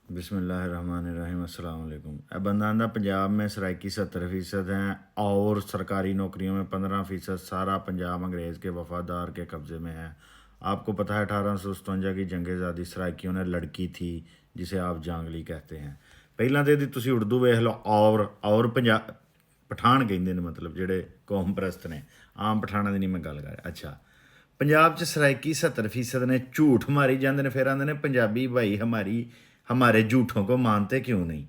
बिस्मिल्लाहिर्रहमानिर्रहीम अस्सलाम वालेकुम। अब बंदा आंदा पंजाब में सराइकी 70% हैं और सरकारी नौकरियों में 15%। सारा पंजाब अंग्रेज़ के वफादार के कब्ज़े में है। आपको पता है 1857 की जंग आज़ादी सराइकियों ने लड़की थी जिसे आप जांगली कहते हैं। ਪਹਿਲਾਂ ਤੇ ਇਹਦੀ ਤੁਸੀਂ ਉਰਦੂ ਵੇਖ ਲਓ ਔਰ ਪਠਾਨ ਕਹਿੰਦੇ ਨੇ, ਮਤਲਬ ਜਿਹੜੇ ਕੌਮ ਪ੍ਰਸਤ ਨੇ, ਆਮ ਪਠਾਨਾਂ ਦੀ ਨਹੀਂ ਮੈਂ ਗੱਲ ਕਰ ਰਿਹਾ। ਅੱਛਾ, ਪੰਜਾਬ 'ਚ ਸਰਾਇਕੀ 70% ਨੇ ਝੂਠ ਮਾਰੀ ਜਾਂਦੇ ਨੇ, ਫਿਰ ਆਉਂਦੇ ਨੇ ਪੰਜਾਬੀ ਭਾਈ ਹਮਾਰੇ ਝੂਠੋਂ ਕੋ ਮਾਨਤੇ ਕਿਉਂ ਨਹੀਂ।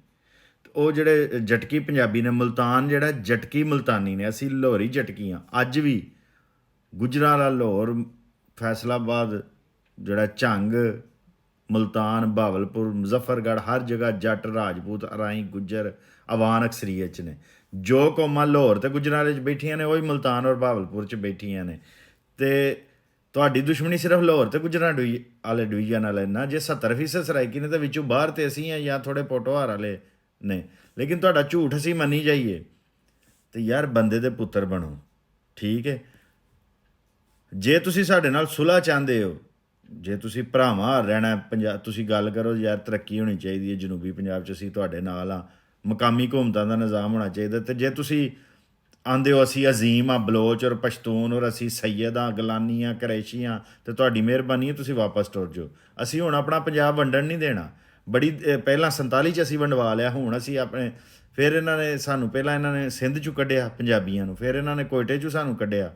ਉਹ ਜਿਹੜੇ ਜਟਕੀ ਪੰਜਾਬੀ ਨੇ, ਮੁਲਤਾਨ ਜਿਹੜਾ ਜਟਕੀ ਮੁਲਤਾਨੀ ਨੇ, ਅਸੀਂ ਲਾਹੌਰੀ ਜਟਕੀ ਹਾਂ ਅੱਜ ਵੀ। ਗੁਜਰਾਂਵਾਲਾ, ਲਾਹੌਰ, ਫੈਸਲਾਬਾਦ, ਜਿਹੜਾ ਝੰਗ, ਮੁਲਤਾਨ, ਬਹਾਵਲਪੁਰ, ਮੁਜ਼ੱਫਰਗੜ੍ਹ, ਹਰ ਜਗ੍ਹਾ ਜੱਟ, ਰਾਜਪੂਤ, ਅਰਾਈ, ਗੁੱਜਰ ਅਵਾਨ ਅਕਸਰੀਅਤ 'ਚ ਨੇ। ਜੋ ਕੌਮਾਂ ਲਾਹੌਰ ਅਤੇ ਗੁਜਰਾਂਵਾਲੇ 'ਚ ਬੈਠੀਆਂ ਨੇ ਉਹੀ ਮੁਲਤਾਨ ਔਰ ਬਹਾਵਲਪੁਰ 'ਚ ਬੈਠੀਆਂ ਨੇ। ਅਤੇ ਤੁਹਾਡੀ ਦੁਸ਼ਮਣੀ ਸਿਰਫ ਲਾਹੌਰ ਅਤੇ ਗੁਜਰਾਂਵਾਲੇ ਵਾਲੇ ਡਿਵੀਜ਼ਨ ਵਾਲੇ ਨਾ। ਜੇ 70% ਸਰਾਇਕੀ ਨੇ ਤਾਂ ਵਿੱਚੋਂ ਬਾਹਰ ਤਾਂ ਅਸੀਂ ਹਾਂ ਜਾਂ ਥੋੜ੍ਹੇ ਪੋਟੋਹਾਰ ਵਾਲੇ ਨੇ, ਲੇਕਿਨ ਤੁਹਾਡਾ ਝੂਠ ਅਸੀਂ ਮੰਨੀ ਜਾਈਏ ਅਤੇ ਯਾਰ ਬੰਦੇ ਦੇ ਪੁੱਤਰ ਬਣੋ, ਠੀਕ ਹੈ। ਜੇ ਤੁਸੀਂ ਸਾਡੇ ਨਾਲ ਸੁਲ੍ਹਾ ਚਾਹੁੰਦੇ ਹੋ, ਜੇ ਤੁਸੀਂ ਭਰਾਵਾਂ ਰਹਿਣਾ ਪੰਜਾਬ, ਤੁਸੀਂ ਗੱਲ ਕਰੋ ਯਾਰ ਤਰੱਕੀ ਹੋਣੀ ਚਾਹੀਦੀ ਹੈ ਜਨੂਬੀ ਪੰਜਾਬ 'ਚ, ਅਸੀਂ ਤੁਹਾਡੇ ਨਾਲ ਹਾਂ। ਮਕਾਮੀ ਹਕੂਮਤਾਂ ਦਾ ਨਿਜ਼ਾਮ ਹੋਣਾ ਚਾਹੀਦਾ। ਅਤੇ ਜੇ ਤੁਸੀਂ ਆਉਂਦੇ ਹੋ ਅਸੀਂ ਅਜ਼ੀਮ ਹਾਂ, ਬਲੋਚ ਔਰ ਪਸ਼ਤੂਨ, ਔਰ ਅਸੀਂ ਸੈਯਦ ਹਾਂ, ਗਲਾਨੀ ਹਾਂ, ਕਰੈਸ਼ੀ ਹਾਂ, ਅਤੇ ਤੁਹਾਡੀ ਮਿਹਰਬਾਨੀ ਹੈ ਤੁਸੀਂ ਵਾਪਸ ਟੁਰ ਜਾਓ। ਅਸੀਂ ਹੁਣ ਆਪਣਾ ਪੰਜਾਬ ਵੰਡਣ ਨਹੀਂ ਦੇਣਾ। ਬੜੀ ਪਹਿਲਾਂ 47 'ਚ ਅਸੀਂ ਵੰਡਵਾ ਲਿਆ, ਹੁਣ ਅਸੀਂ ਆਪਣੇ ਫਿਰ ਇਹਨਾਂ ਨੇ ਸਾਨੂੰ, ਪਹਿਲਾਂ ਇਹਨਾਂ ਨੇ ਸਿੰਧ 'ਚੋਂ ਕੱਢਿਆ ਪੰਜਾਬੀਆਂ ਨੂੰ, ਫਿਰ ਇਹਨਾਂ ਨੇ ਕੋਇਟੇ 'ਚੋਂ ਸਾਨੂੰ ਕੱਢਿਆ,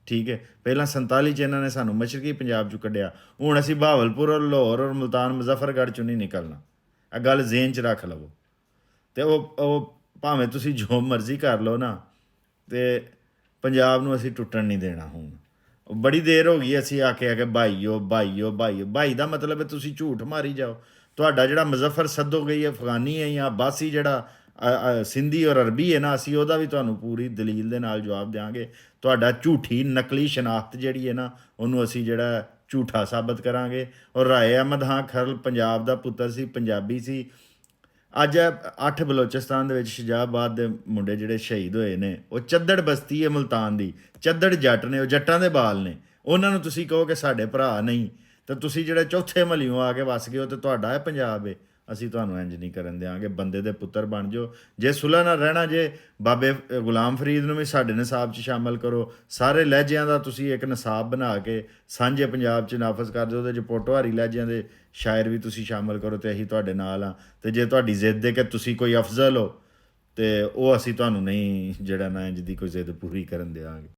ਠੀਕ ਹੈ। ਪਹਿਲਾਂ 47 'ਚ ਇਹਨਾਂ ਨੇ ਸਾਨੂੰ ਮਸ਼ਰਕੀ ਪੰਜਾਬ 'ਚੋਂ ਕੱਢਿਆ, ਹੁਣ ਅਸੀਂ ਬਹਾਵਲਪੁਰ ਔਰ ਲਾਹੌਰ ਔਰ ਮੁਲਤਾਨ ਮੁਜ਼ੱਫਰਗੜ੍ਹ 'ਚੋਂ ਨਹੀਂ ਨਿਕਲਣਾ। ਇਹ ਗੱਲ ਜ਼ੇਨ 'ਚ ਰੱਖ ਲਵੋ। ਅਤੇ ਉਹ ਭਾਵੇਂ ਤੁਸੀਂ ਜੋ ਮਰਜ਼ੀ ਕਰ ਲਓ ਨਾ, ਅਤੇ ਪੰਜਾਬ ਨੂੰ ਅਸੀਂ ਟੁੱਟਣ ਨਹੀਂ ਦੇਣਾ। ਹੁਣ ਬੜੀ ਦੇਰ ਹੋ ਗਈ ਅਸੀਂ ਆਖਿਆ ਕਿ ਭਾਈਓ ਭਾਈਓ ਭਾਈਓ, ਭਾਈ ਦਾ ਮਤਲਬ ਹੈ ਤੁਸੀਂ ਝੂਠ ਮਾਰੀ ਜਾਓ। ਤੁਹਾਡਾ ਜਿਹੜਾ ਮੁਜ਼ੱਫਰ ਸੱਦੋ ਗਈ ਅਫਗਾਨੀ ਹੈ ਜਾਂ ਅਬਾਸੀ, ਜਿਹੜਾ ਸਿੰਧੀ ਔਰ ਅਰਬੀ ਹੈ ਨਾ, ਅਸੀਂ ਉਹਦਾ ਵੀ ਤੁਹਾਨੂੰ ਪੂਰੀ ਦਲੀਲ ਦੇ ਨਾਲ ਜਵਾਬ ਦਿਆਂਗੇ। ਤੁਹਾਡਾ ਝੂਠੀ ਨਕਲੀ ਸ਼ਨਾਖਤ ਜਿਹੜੀ ਹੈ ਨਾ, ਉਹਨੂੰ ਅਸੀਂ ਜਿਹੜਾ ਝੂਠਾ ਸਾਬਤ ਕਰਾਂਗੇ। ਔਰ ਰਾਏ ਅਹਿਮਦ ਹਾਂ ਖਰਲ ਪੰਜਾਬ ਦਾ ਪੁੱਤਰ ਸੀ, ਪੰਜਾਬੀ ਸੀ। ਅੱਜ 8 ਬਲੋਚਿਸਤਾਨ ਦੇ ਵਿੱਚ ਸ਼ਜਾਬਾਦ ਦੇ ਮੁੰਡੇ ਜਿਹੜੇ ਸ਼ਹੀਦ ਹੋਏ ਨੇ, ਉਹ ਚੱਦੜ ਬਸਤੀ ਹੈ ਮੁਲਤਾਨ ਦੀ, ਚੱਦੜ ਜੱਟ ਨੇ, ਉਹ ਜੱਟਾਂ ਦੇ ਬਾਲ ਨੇ। ਉਹਨਾਂ ਨੂੰ ਤੁਸੀਂ ਕਹੋ ਕਿ ਸਾਡੇ ਭਰਾ ਨਹੀਂ, ਤਾਂ ਤੁਸੀਂ ਜਿਹੜੇ ਚੌਥੇ ਮਹੱਲਿਓਂ ਆ ਕੇ ਵਸ ਗਏ ਹੋ, ਅਤੇ ਤੁਹਾਡਾ ਇਹ ਪੰਜਾਬ ਹੈ। ਅਸੀਂ ਤੁਹਾਨੂੰ ਇੰਝ ਨਹੀਂ ਕਰਨ ਦਿਆਂਗੇ। ਬੰਦੇ ਦੇ ਪੁੱਤਰ ਬਣ ਜਾਓ। ਜੇ ਸੁਲ੍ਹਾ ਨਾਲ ਰਹਿਣਾ, ਜੇ ਬਾਬੇ ਗੁਲਾਮ ਫਰੀਦ ਨੂੰ ਵੀ ਸਾਡੇ ਨਿਸਾਬ 'ਚ ਸ਼ਾਮਲ ਕਰੋ। ਸਾਰੇ ਲਹਿਜਿਆਂ ਦਾ ਤੁਸੀਂ ਇੱਕ ਨਿਸਾਬ ਬਣਾ ਕੇ ਸਾਂਝੇ ਪੰਜਾਬ 'ਚ ਨਾਫਜ਼ ਕਰ ਦਿਓ। ਉਹਦੇ 'ਚ ਪੋਟੋਹਾਰੀ ਲਹਿਜਿਆਂ ਦੇ ਸ਼ਾਇਰ ਵੀ ਤੁਸੀਂ ਸ਼ਾਮਲ ਕਰੋ, ਅਤੇ ਅਸੀਂ ਤੁਹਾਡੇ ਨਾਲ ਹਾਂ। ਅਤੇ ਜੇ ਤੁਹਾਡੀ ਜ਼ਿੱਦ ਹੈ ਕਿ ਤੁਸੀਂ ਕੋਈ ਅਫਜ਼ਲ ਹੋ, ਅਤੇ ਉਹ ਅਸੀਂ ਤੁਹਾਨੂੰ ਨਹੀਂ ਜਿਹੜਾ ਨਾ ਇੰਝ ਦੀ ਕੋਈ ਜ਼ਿੱਦ ਪੂਰੀ ਕਰਨ ਦਿਆਂਗੇ।